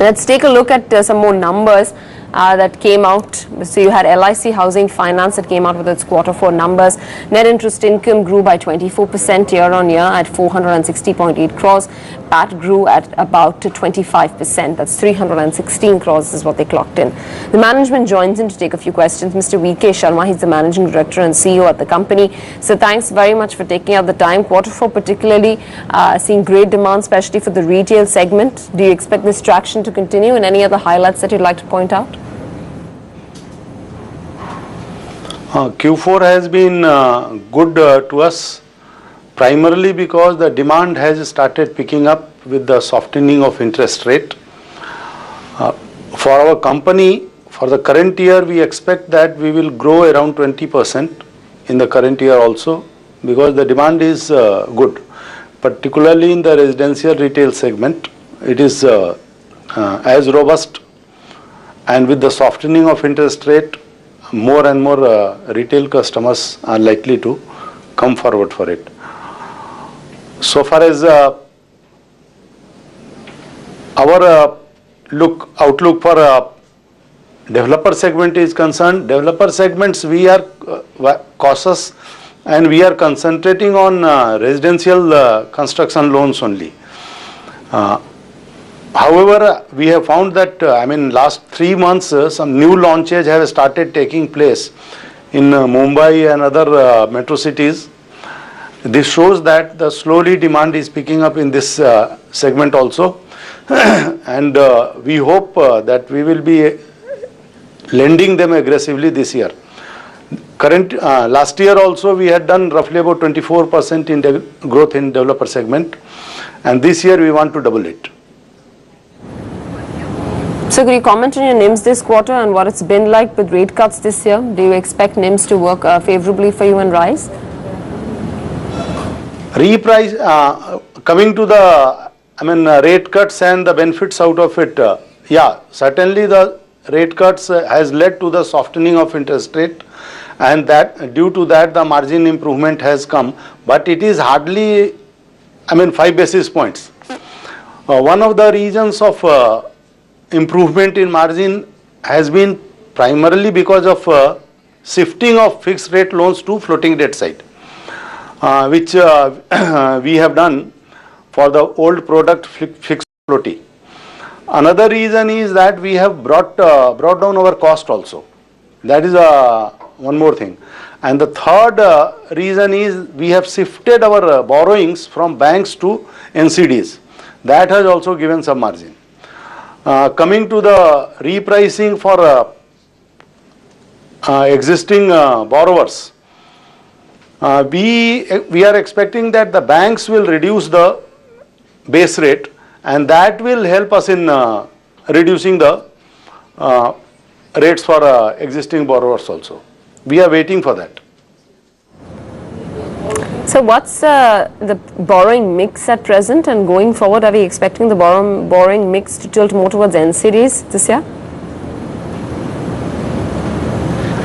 Let's take a look at some more numbers that came out. So you had LIC Housing Finance that came out with its Q4 numbers. Net interest income grew by 24% year on year at 460.8 crores. PAT grew at about 25%. That's 316 crores is what they clocked in. The management joins in to take a few questions. Mr. V.K. Sharma, he's the Managing Director and CEO at the company. So thanks very much for taking out the time. Q4 particularly seeing great demand, especially for the retail segment. Do you expect this traction to continue, and any other highlights that you'd like to point out? Q4 has been good to us, primarily because the demand has started picking up with the softening of interest rate. For our company, for the current year, we expect that we will grow around 20% in the current year also, because the demand is good, particularly in the residential retail segment. It is as robust, and with the softening of interest rate, more and more retail customers are likely to come forward for it. So far as our outlook for developer segment is concerned, developer segments we are cautious, and we are concentrating on residential construction loans only. However, we have found that last 3 months some new launches have started taking place in Mumbai and other metro cities. This shows that the slowly demand is picking up in this segment also, and we hope that we will be lending them aggressively this year. Last year also we had done roughly about 24% in growth in developer segment, and this year we want to double it. So could you comment on your NIMs this quarter and what it's been like with rate cuts this year? Do you expect NIMs to work favorably for you and rise? Coming to the rate cuts and the benefits out of it, yeah, certainly the rate cuts has led to the softening of interest rate, and that due to that the margin improvement has come, but it is hardly 5 basis points. One of the reasons of improvement in margin has been primarily because of shifting of fixed rate loans to floating rate side, which we have done for the old product fixed floating. Another reason is that we have brought down our cost also. That is one more thing. And the third reason is we have shifted our borrowings from banks to NCDs. That has also given some margin. Coming to the repricing for existing borrowers, we are expecting that the banks will reduce the base rate, and that will help us in reducing the rates for existing borrowers also. We are waiting for that. So what's the borrowing mix at present, and going forward, are we expecting the borrowing mix to tilt more towards NCDs this year?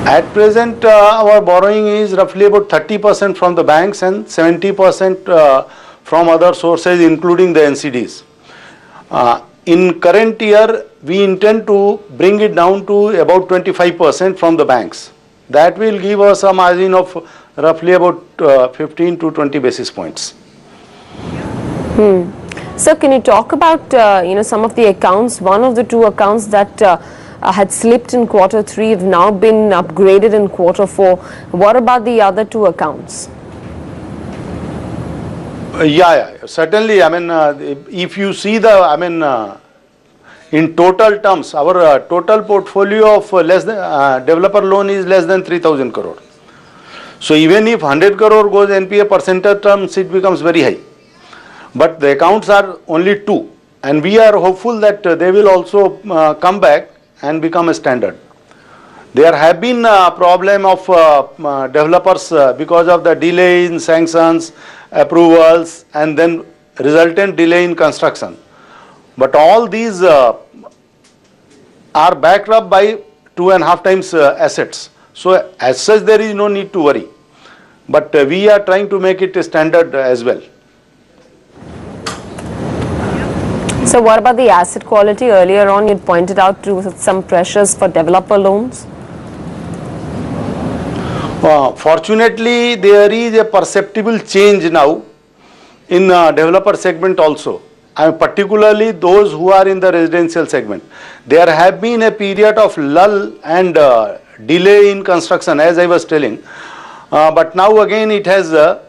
At present, our borrowing is roughly about 30% from the banks and 70% from other sources, including the NCDs. In current year, we intend to bring it down to about 25% from the banks. That will give us a margin of roughly about 15 to 20 basis points. So can you talk about some of the accounts? One of the two accounts that had slipped in Q3 have now been upgraded in Q4. What about the other two accounts? Yeah, certainly. If you see the, in total terms, our total portfolio of developer loan is less than 3,000 crore. So even if 100 crore goes NPA percentage terms, it becomes very high. But the accounts are only 2, and we are hopeful that they will also come back and become a standard. There have been a problem of developers because of the delay in sanctions, approvals, and then resultant delay in construction. But all these are backed up by 2.5 times assets. So as such, there is no need to worry. But we are trying to make it a standard as well. So what about the asset quality? Earlier on, you pointed out to some pressures for developer loans. Fortunately, there is a perceptible change now in developer segment also, and particularly those who are in the residential segment. There have been a period of lull and delay in construction, as I was telling, but now again it has, the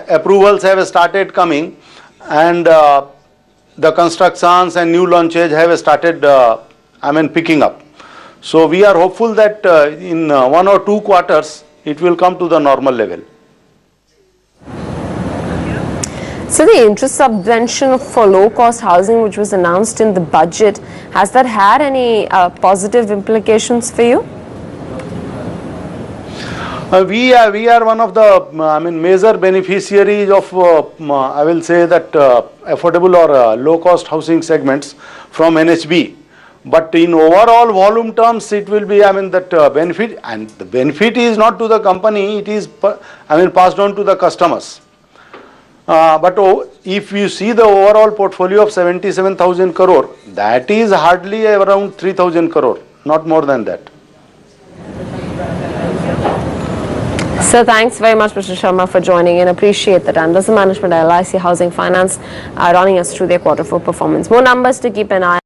approvals have started coming, and the constructions and new launches have started, picking up. So we are hopeful that in 1 or 2 quarters, it will come to the normal level. So the interest subvention for low-cost housing, which was announced in the budget, has that had any positive implications for you? We are one of the major beneficiaries of I will say that affordable or low-cost housing segments from NHB. But in overall volume terms, it will be that benefit, and the benefit is not to the company; it is passed on to the customers. But if you see the overall portfolio of 77,000 crore, that is hardly around 3,000 crore, not more than that. So thanks very much, Mr. Sharma, for joining in. Appreciate the time. This is the management at LIC Housing Finance running us through their Q4 performance. More numbers to keep an eye on.